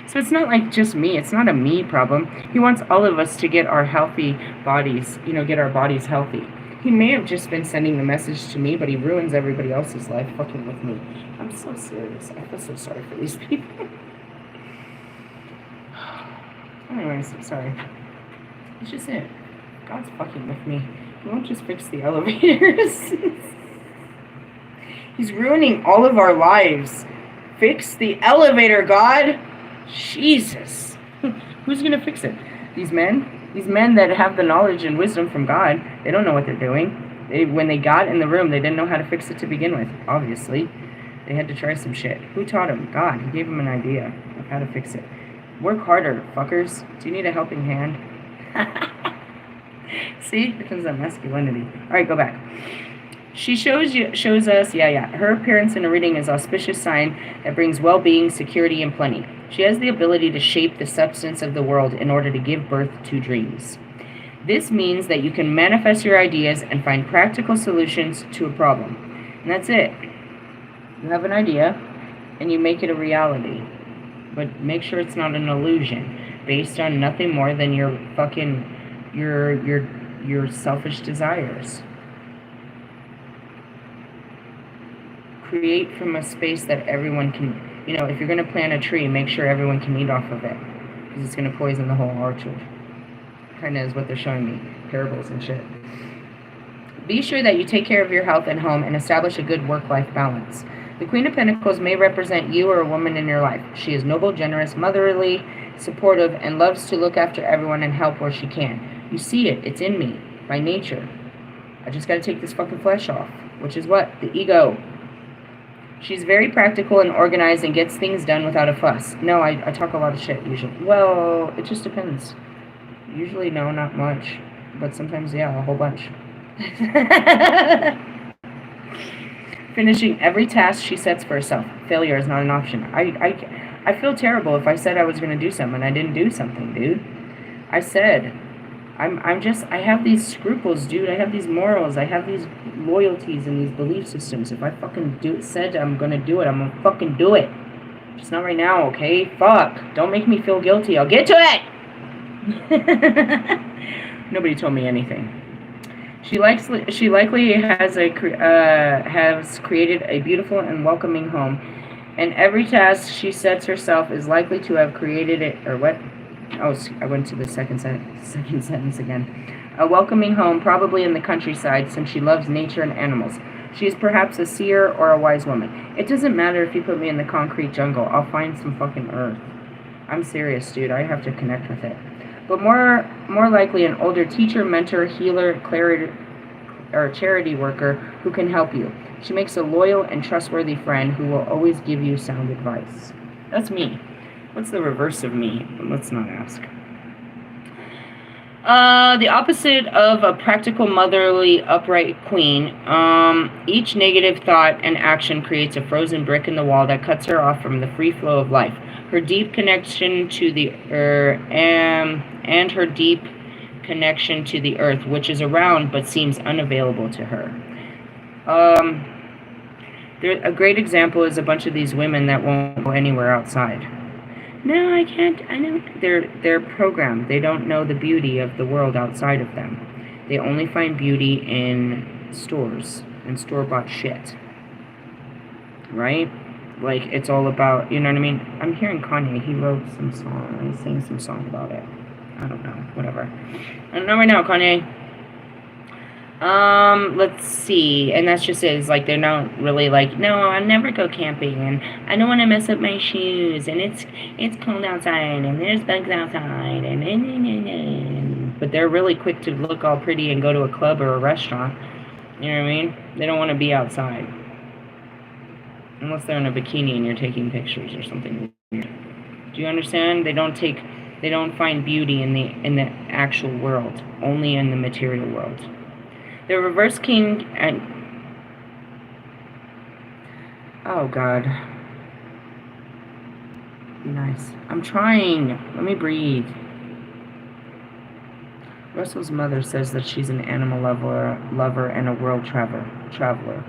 So it's not like just me. It's not a me problem. He wants all of us to get our healthy bodies, get our bodies healthy. He may have just been sending the message to me, but he ruins everybody else's life fucking with me. I'm so serious. I feel so sorry for these people. Anyways, sorry. It's just it. God's fucking with me. He won't just fix the elevators. He's ruining all of our lives. Fix the elevator, God! Jesus. Who's gonna fix it? These men? These men that have the knowledge and wisdom from God, they don't know what they're doing. When they got in the room, they didn't know how to fix it to begin with, obviously. They had to try some shit. Who taught them? God. He gave them an idea of how to fix it. Work harder, fuckers. Do you need a helping hand? See? Here comes that masculinity. Alright, go back. She shows us, her appearance in a reading is an auspicious sign that brings well-being, security, and plenty. She has the ability to shape the substance of the world in order to give birth to dreams. This means that you can manifest your ideas and find practical solutions to a problem. And that's it. You have an idea, and you make it a reality. But make sure it's not an illusion, based on nothing more than your fucking, your selfish desires. Create from a space that everyone can, if you're going to plant a tree, make sure everyone can eat off of it. Because it's going to poison the whole orchard. Kind of is what they're showing me. Parables and shit. Be sure that you take care of your health and home and establish a good work-life balance. The Queen of Pentacles may represent you or a woman in your life. She is noble, generous, motherly, supportive, and loves to look after everyone and help where she can. You see it. It's in me, by nature. I just got to take this fucking flesh off, which is what? The ego. She's very practical and organized and gets things done without a fuss. No, I talk a lot of shit, usually. Well, it just depends. Usually, no, not much. But sometimes, yeah, a whole bunch. Finishing every task she sets for herself. Failure is not an option. I feel terrible if I said I was going to do something and I didn't do something, dude. I said, I have these scruples, dude. I have these morals. I have these loyalties and these belief systems. If I fucking said I'm going to do it, I'm going to fucking do it. Just not right now, okay? Fuck. Don't make me feel guilty. I'll get to it! Nobody told me anything. She likely has created a beautiful and welcoming home, and every task she sets herself is likely to have created it. Or what? Oh, I went to the second sentence again. A welcoming home, probably in the countryside, since she loves nature and animals. She is perhaps a seer or a wise woman. It doesn't matter if you put me in the concrete jungle. I'll find some fucking earth. I'm serious, dude. I have to connect with it. But more likely an older teacher, mentor, healer, or charity worker who can help you. She makes a loyal and trustworthy friend who will always give you sound advice. That's me. What's the reverse of me? Let's not ask. The opposite of a practical, motherly, upright queen. Each negative thought and action creates a frozen brick in the wall that cuts her off from the free flow of life. Her deep connection to the and her deep connection to the earth, which is around but seems unavailable to her. A great example is a bunch of these women that won't go anywhere outside. No, I can't. I know they're programmed. They don't know the beauty of the world outside of them. They only find beauty in stores and store-bought shit. Right? Like, it's all about, you know what I mean? I'm hearing Kanye. He wrote some song. He's singing some song about it. I don't know. Whatever. I don't know right now, Kanye. Let's see. And that's just it. It's like, they're not really like, no, I'll never go camping. And I don't want to mess up my shoes. And it's cold outside. And there's bugs outside. But they're really quick to look all pretty and go to a club or a restaurant. You know what I mean? They don't want to be outside. Unless they're in a bikini and you're taking pictures or something weird. Do you understand? They don't find beauty in the actual world, only in the material world. The reverse king and oh god. Be nice. I'm trying. Let me breathe. Russell's mother says that she's an animal lover and a world traveler.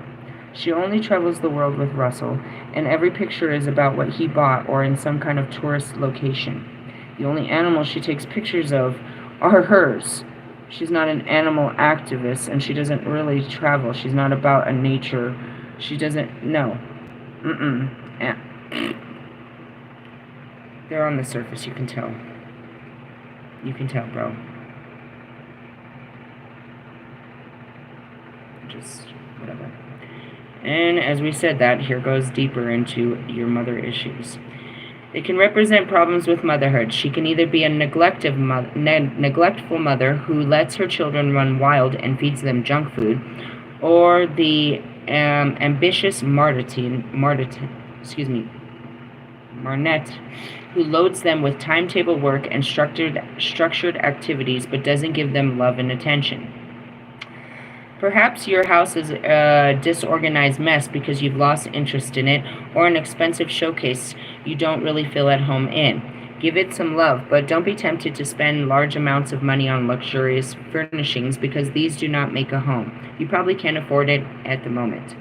She only travels the world with Russell, and every picture is about what he bought or in some kind of tourist location. The only animals she takes pictures of are hers. She's not an animal activist, and she doesn't really travel. She's not about a nature. She doesn't, no. Yeah. They're on the surface, you can tell. You can tell, bro. Just, whatever. And as we said that, here goes deeper into your mother issues. It can represent problems with motherhood. She can either be a neglectful mother who lets her children run wild and feeds them junk food, or the ambitious Marnette, who loads them with timetable work and structured activities but doesn't give them love and attention. Perhaps your house is a disorganized mess because you've lost interest in it, or an expensive showcase you don't really feel at home in. Give it some love, but don't be tempted to spend large amounts of money on luxurious furnishings because these do not make a home. You probably can't afford it at the moment.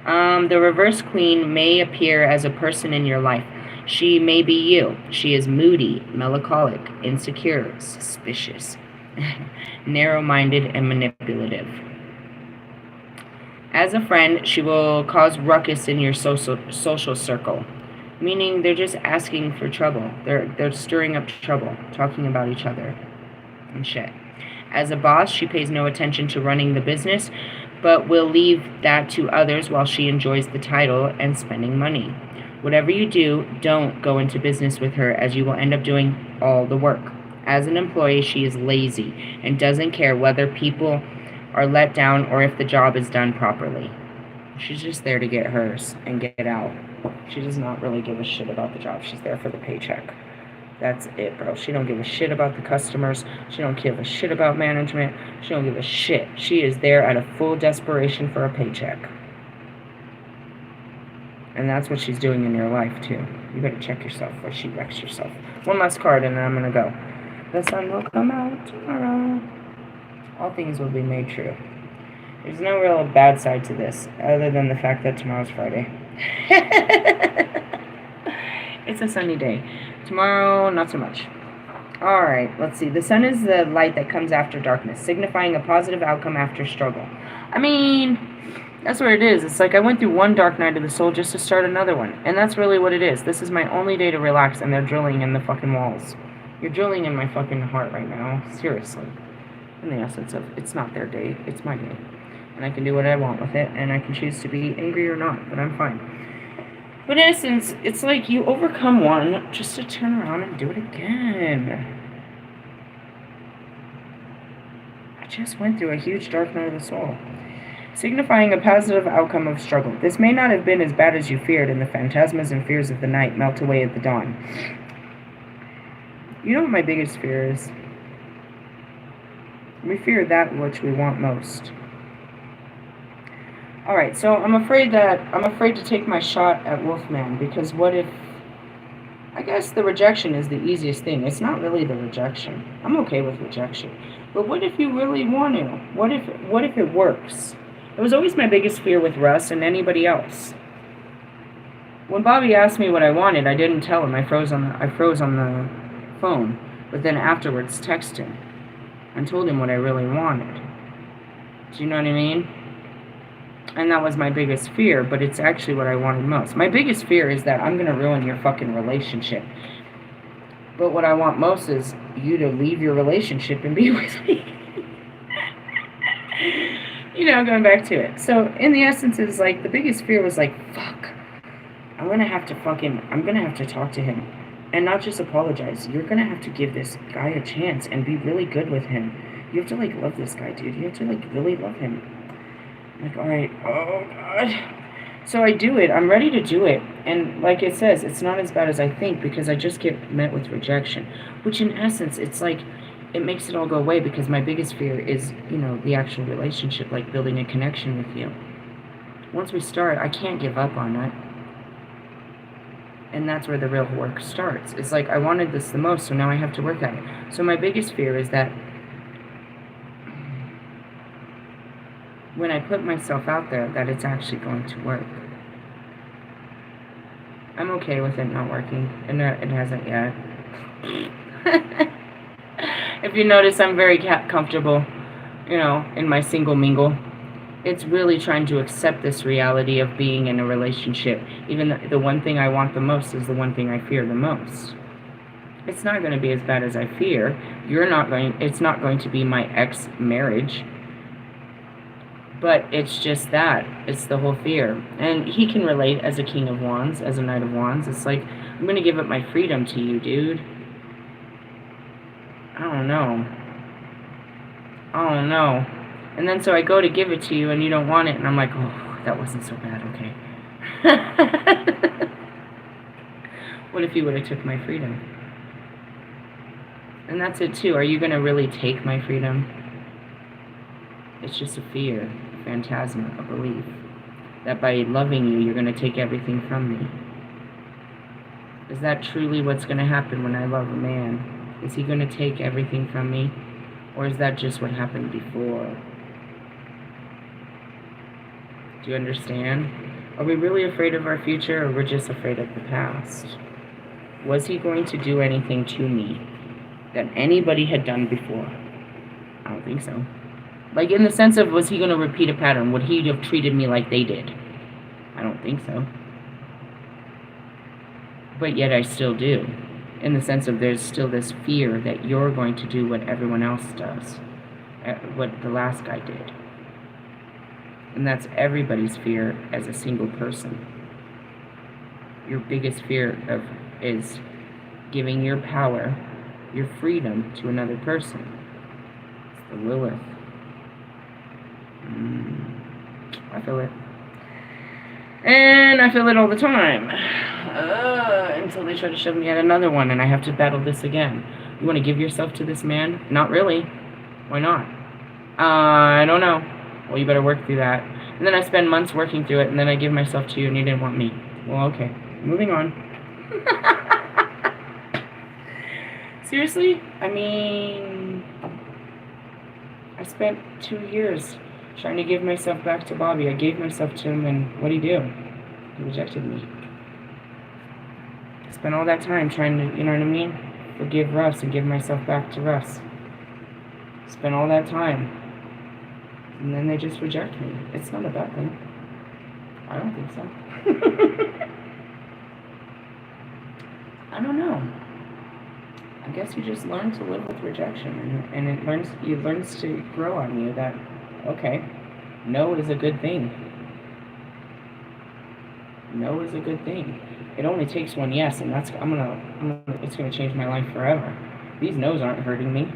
The reverse queen may appear as a person in your life. She may be you. She is moody, melancholic, insecure, suspicious, narrow-minded, and manipulative. As a friend, she will cause ruckus in your social circle, meaning they're just asking for trouble. They're stirring up trouble, talking about each other and shit. As a boss, she pays no attention to running the business, but will leave that to others while she enjoys the title and spending money. Whatever you do, don't go into business with her, as you will end up doing all the work. As an employee, she is lazy and doesn't care whether people are let down or if the job is done properly. She's just there to get hers and get out. She does not really give a shit about the job. She's there for the paycheck. That's it, bro. She don't give a shit about the customers. She don't give a shit about management. She don't give a shit. She is there out of full desperation for a paycheck. And that's what she's doing in your life, too. You better check yourself or she wrecks yourself. One last card and then I'm going to go. The sun will come out tomorrow. All things will be made true. There's no real bad side to this, other than the fact that tomorrow's Friday. It's a sunny day. Tomorrow, not so much. Alright, let's see. The sun is the light that comes after darkness, signifying a positive outcome after struggle. I mean, that's what it is. It's like I went through one dark night of the soul just to start another one. And that's really what it is. This is my only day to relax, and they're drilling in the fucking walls. You're drilling in my fucking heart right now. Seriously. In the essence of, it's not their day, it's my day. And I can do what I want with it, and I can choose to be angry or not, but I'm fine. But in essence, it's like you overcome one just to turn around and do it again. I just went through a huge dark night of the soul, signifying a positive outcome of struggle. This may not have been as bad as you feared, and the phantasmas and fears of the night melt away at the dawn. You know what my biggest fear is? We fear that which we want most. Alright, so I'm afraid to take my shot at Wolfman, because what if, I guess the rejection is the easiest thing. It's not really the rejection. I'm okay with rejection. But what if you really want to? What if it works? It was always my biggest fear with Russ and anybody else. When Bobby asked me what I wanted, I didn't tell him. I froze on the phone, but then afterwards texted him and told him what I really wanted. Do you know what I mean? And that was my biggest fear, but it's actually what I wanted most. My biggest fear is that I'm going to ruin your fucking relationship. But what I want most is you to leave your relationship and be with me. You know, going back to it. So, in the essence, it's like, the biggest fear was like, fuck. I'm going to have to talk to him. And not just apologize. You're going to have to give this guy a chance and be really good with him. You have to, like, love this guy, dude. You have to, like, really love him. Like, alright, oh god. So I do it. I'm ready to do it. And like it says, it's not as bad as I think, because I just get met with rejection. Which in essence, it's like, it makes it all go away, because my biggest fear is, you know, the actual relationship, like building a connection with you. Once we start, I can't give up on it. And that's where the real work starts. It's like, I wanted this the most, so now I have to work at it. So my biggest fear is that when I put myself out there, that it's actually going to work. I'm okay with it not working, and it hasn't yet. If you notice, I'm very comfortable, you know, in my single mingle. It's really trying to accept this reality of being in a relationship. Even the one thing I want the most is the one thing I fear the most. It's not going to be as bad as I fear. It's not going to be my ex-marriage. But it's just that. It's the whole fear. And he can relate as a King of Wands, as a Knight of Wands. It's like, I'm going to give up my freedom to you, dude. I don't know. And then so I go to give it to you and you don't want it. And I'm like, oh, that wasn't so bad, okay. What if you would have took my freedom? And that's it too. Are you going to really take my freedom? It's just a fear, a phantasm, a belief that by loving you, you're going to take everything from me. Is that truly what's going to happen when I love a man? Is he going to take everything from me? Or is that just what happened before? Do you understand? Are we really afraid of our future, or we're just afraid of the past? Was he going to do anything to me that anybody had done before? I don't think so. Like, in the sense of, was he going to repeat a pattern? Would he have treated me like they did? I don't think so. But yet I still do. In the sense of, there's still this fear that you're going to do what everyone else does. What the last guy did. And that's everybody's fear as a single person. Your biggest fear is giving your power, your freedom to another person. It's the Lilith. I feel it. And I feel it all the time. Until they try to shove me at another one and I have to battle this again. You want to give yourself to this man? Not really. Why not? I don't know. Well, you better work through that. And then I spend months working through it, and then I give myself to you and you didn't want me. Well, okay. Moving on. Seriously? I mean, I spent 2 years trying to give myself back to Bobby. I gave myself to him, and what'd he do? He rejected me. I spent all that time trying to, you know what I mean? Forgive Russ and give myself back to Russ. Spent all that time. And then they just reject me. It's not a bad thing. I don't think so. I don't know. I guess you just learn to live with rejection, and it learns to grow on you that, okay, no is a good thing. No is a good thing. It only takes one yes, and it's gonna change my life forever. These no's aren't hurting me.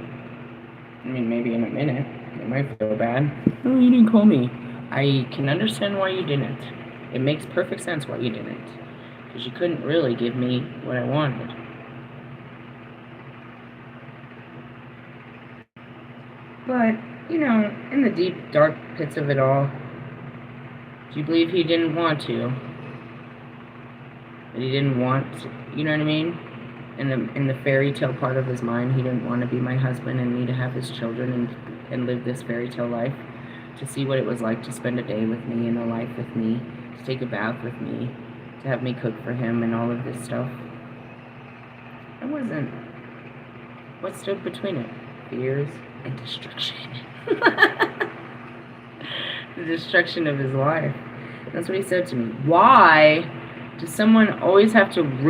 I mean, maybe in a minute. It might feel bad. Oh, you didn't call me. I can understand why you didn't. It makes perfect sense why you didn't. Because you couldn't really give me what I wanted. But, you know, in the deep, dark pits of it all, do you believe he didn't want to? That he didn't want to, you know what I mean? In the fairy tale part of his mind, he didn't want to be my husband and me to have his children and live this fairy tale life, to see what it was like to spend a day with me and a life with me, to take a bath with me, to have me cook for him and all of this stuff. I wasn't. What stood between it? Fears and destruction. The destruction of his life. That's what he said to me. Why does someone always have to ruin